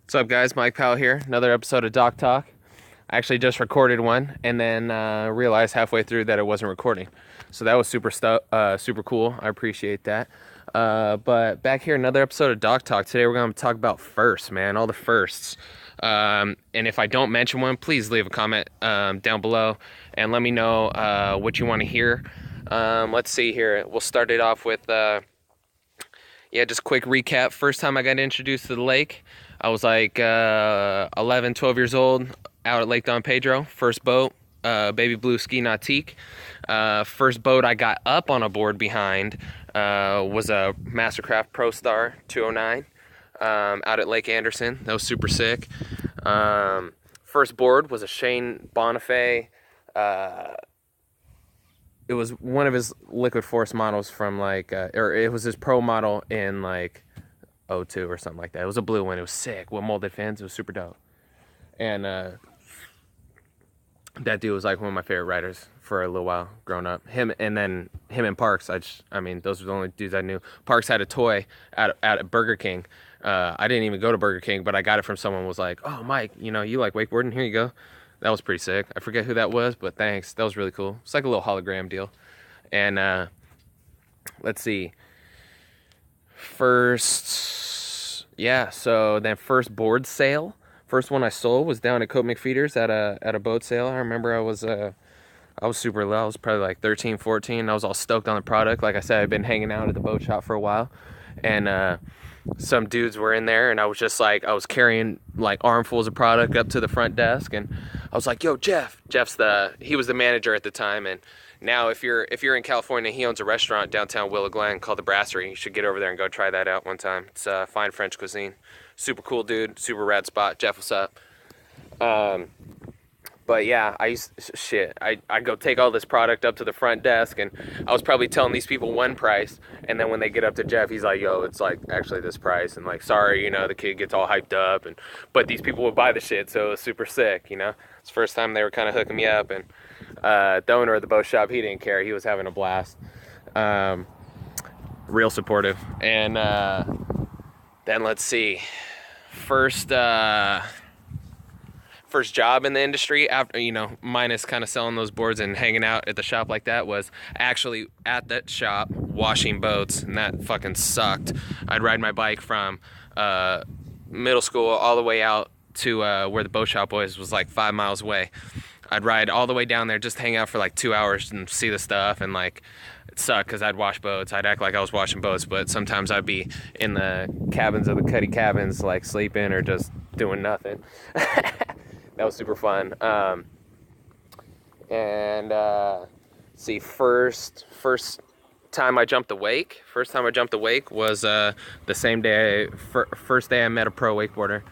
What's up, guys? Mike Powell here. Another episode of Doc Talk. I actually just recorded one and then realized halfway through that it wasn't recording. So that was super cool. I appreciate that. But back here, another episode of Doc Talk. Today we're going to talk about firsts, man. All the firsts. And if I don't mention one, please leave a comment down below and let me know what you want to hear. Let's see here. We'll start it off with... just quick recap. First time I got introduced to the lake, I was like 11, 12 years old, out at Lake Don Pedro. First boat, baby blue ski nautique. First boat I got up on a board behind was a Mastercraft Pro Star 209 out at Lake Anderson. That was super sick. First board was a Shane Bonifay. It was one of his liquid force models from or it was his pro model in '02 or something like that. It was a blue one. It was sick with molded fins. It was super dope. And that dude was like one of my favorite riders for a little while growing up. Him and Parks. I mean, those were the only dudes I knew. Parks had a toy at Burger King. I didn't even go to Burger King, but I got it from someone who was like, "Oh, Mike, you like wakeboarding? Here you go." That was pretty sick. I forget who that was, but thanks. That was really cool. It's like a little hologram deal. And let's see. First board sale. First one I sold was down at Cope McFeeder's at a boat sale. I remember I was super low. I was probably like 13, 14. I was all stoked on the product. Like I said, I've been hanging out at the boat shop for a while. And some dudes were in there, and I was just like, I was carrying like armfuls of product up to the front desk, and I was like, "Yo, Jeff." He was the manager at the time, and now if you're in California, he owns a restaurant downtown Willow Glen called the Brasserie. You should get over there and go try that out one time. It's fine French cuisine. Super cool dude, super rad spot. Jeff, what's up? But yeah, I go take all this product up to the front desk, and I was probably telling these people one price, and then when they get up to Jeff, he's like, "Yo, it's like actually this price," and like, sorry, the kid gets all hyped up, but these people would buy the shit, so it was super sick, It's the first time they were kind of hooking me up, and the owner of the boat shop, he didn't care, he was having a blast, real supportive, and then let's see, first job in the industry after, minus kind of selling those boards and hanging out at the shop like that, was actually at that shop washing boats, and that fucking sucked. I'd ride my bike from middle school all the way out to where the boat shop was like 5 miles away. I'd ride all the way down there, just hang out for like 2 hours and see the stuff, and like it sucked because I'd wash boats. I'd act like I was washing boats, but sometimes I'd be in the cabins of the Cuddy cabins, like sleeping or just doing nothing. That was super fun. See, first time I jumped the wake. First time I jumped the wake was the same day. First day I met a pro wakeboarder,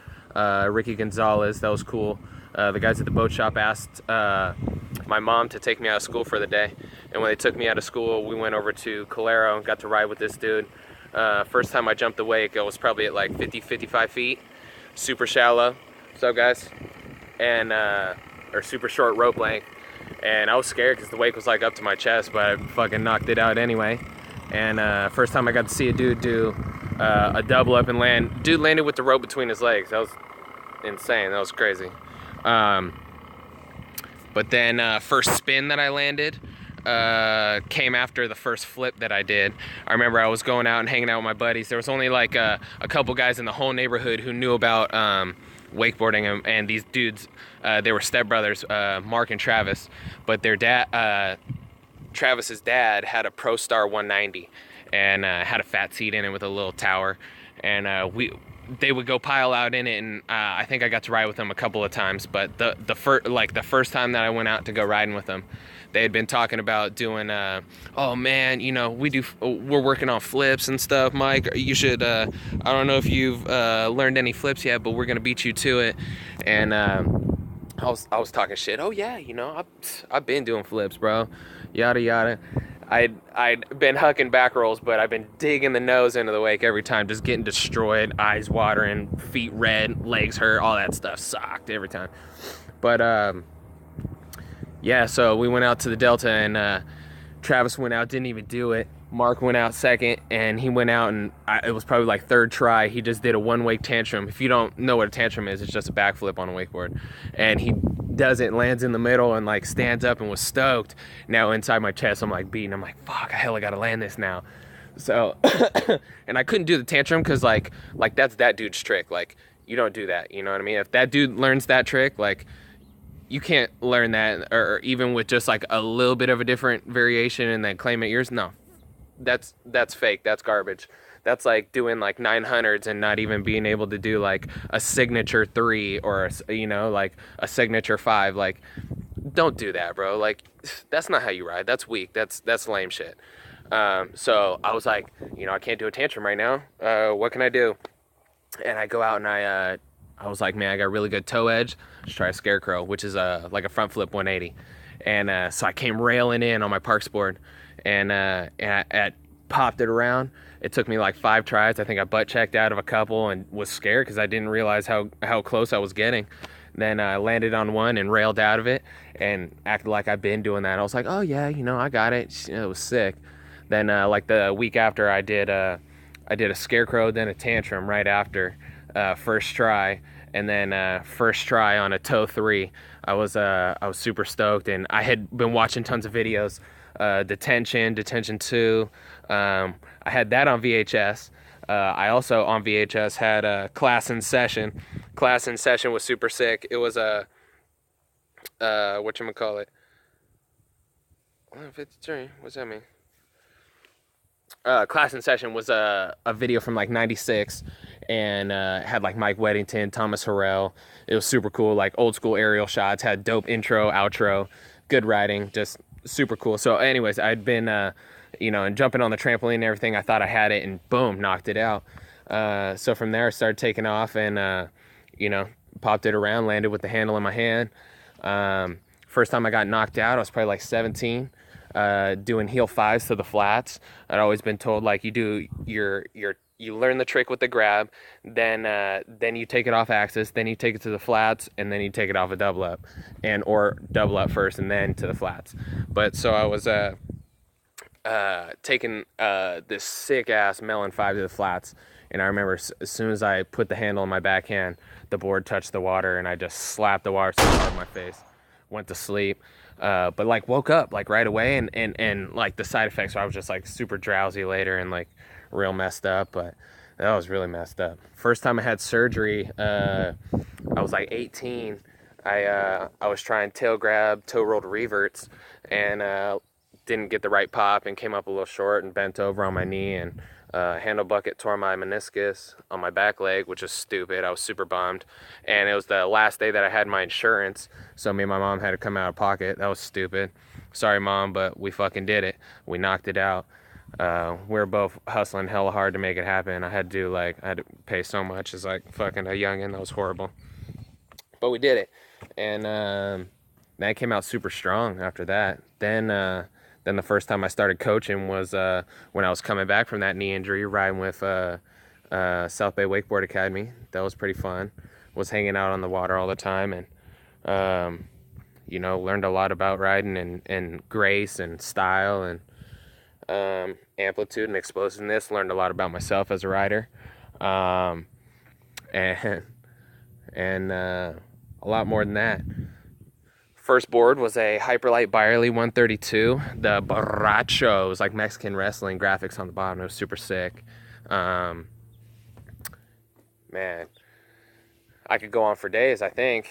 Ricky Gonzalez. That was cool. The guys at the boat shop asked my mom to take me out of school for the day, and when they took me out of school, we went over to Calero and got to ride with this dude. First time I jumped the wake, it was probably at like 50, 55 feet, super shallow. What's up, guys? And or super short rope length, and I was scared because the wake was like up to my chest, but I fucking knocked it out anyway. And first time I got to see a dude do a double up and land. Dude landed with the rope between his legs. That was insane. That was crazy. But then first spin that I landed came after the first flip that I did. I remember I was going out and hanging out with my buddies. There was only like a couple guys in the whole neighborhood who knew about wakeboarding, and these dudes, they were stepbrothers, Mark and Travis, but their dad, Travis's dad, had a Pro Star 190 and had a fat seat in it with a little tower, and they would go pile out in it, and I think I got to ride with them a couple of times, but the first time that I went out to go riding with them, they had been talking about doing, oh man, we're working on flips and stuff, Mike. You should, I don't know if you've learned any flips yet, but we're gonna beat you to it. And I was talking shit. Oh yeah, I've been doing flips, bro. Yada yada. I'd been hucking back rolls, but I've been digging the nose into the wake every time, just getting destroyed, eyes watering, feet red, legs hurt, all that stuff sucked every time. But yeah, so we went out to the Delta, and Travis went out, didn't even do it. Mark went out second, and he went out, and it was probably like third try. He just did a one-wake tantrum. If you don't know what a tantrum is, it's just a backflip on a wakeboard. And he does it, lands in the middle, and like stands up and was stoked. Now inside my chest, I'm like beating. I'm like, fuck, I hella gotta land this now. So, and I couldn't do the tantrum because like that's that dude's trick. Like, you don't do that. You know what I mean? If that dude learns that trick, like, you can't learn that, or even with just like a little bit of a different variation and then claim it yours. No, that's fake. That's garbage. That's like doing like 900s and not even being able to do like a signature 3 or like a signature 5. Like, don't do that, bro. Like, that's not how you ride. That's weak. That's lame shit. So I was like, I can't do a tantrum right now. What can I do? And I go out and I was like, man, I got really good toe edge. Let's try a scarecrow, which is like a front flip 180. And so I came railing in on my parks board, and I popped it around. It took me like 5 tries. I think I butt checked out of a couple and was scared because I didn't realize how close I was getting. Then I landed on one and railed out of it and acted like I've been doing that. I was like, oh yeah, I got it. It was sick. Then like the week after, I did a scarecrow, then a tantrum right after first try, and then first try on a toe 3. I was super stoked, and I had been watching tons of videos. Detention 2. I had that on VHS. I also on VHS had Class in Session. Class in Session was super sick. It was a whatchamacallit? 53. What's that mean? Class in Session was a video from like '96, and had like Mike Weddington, Thomas Harrell. It was super cool, like old school aerial shots, had dope intro, outro, good riding, just super cool. So anyways, I'd been and jumping on the trampoline and everything. I thought I had it, and boom, knocked it out. So from there I started taking off, and popped it around, landed with the handle in my hand. First time I got knocked out, I was probably like 17. Doing heel 5s to the flats. I'd always been told, like, you learn the trick with the grab, then you take it off axis, then you take it to the flats, and then you take it off a double up, or double up first and then to the flats. But so I was taking this sick ass melon 5 to the flats, and I remember as soon as I put the handle in my backhand, the board touched the water, and I just slapped the water so hard in my face. Went to sleep. But like woke up like right away, and like the side effects, I was just like super drowsy later and like real messed up. But that was really messed up. First time I had surgery, I was like 18. I was trying tail grab, toe rolled reverts, and didn't get the right pop and came up a little short and bent over on my knee, and handle bucket tore my meniscus on my back leg, which is stupid. I was super bummed, and it was the last day that I had my insurance, so me and my mom had to come out of pocket. That was stupid. Sorry, Mom, but we fucking did it. We knocked it out. We were both hustling hella hard to make it happen. I had to pay so much as like fucking a youngin'. That was horrible, but we did it, and then I came out super strong after that. Then the first time I started coaching was when I was coming back from that knee injury, riding with South Bay Wakeboard Academy. That was pretty fun. Was hanging out on the water all the time, and learned a lot about riding and grace and style and amplitude and explosiveness. Learned a lot about myself as a rider, and a lot more than that. First board was a Hyperlight Byerly 132. The Borracho. It was like Mexican wrestling graphics on the bottom. It was super sick. Man, I could go on for days, I think.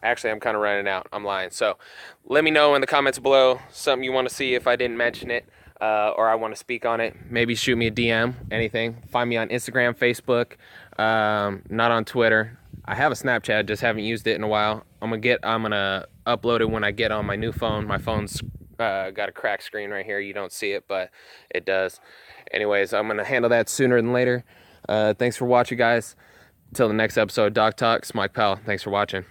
Actually, I'm kind of running out. I'm lying. So let me know in the comments below something you want to see if I didn't mention it, or I want to speak on it. Maybe shoot me a DM, anything. Find me on Instagram, Facebook, not on Twitter. I have a Snapchat, just haven't used it in a while. I'm gonna upload it when I get on my new phone. My phone's got a cracked screen right here. You don't see it, but it does. Anyways, I'm gonna handle that sooner than later. Thanks for watching, guys. Till the next episode, Doc Talks. Mike Powell. Thanks for watching.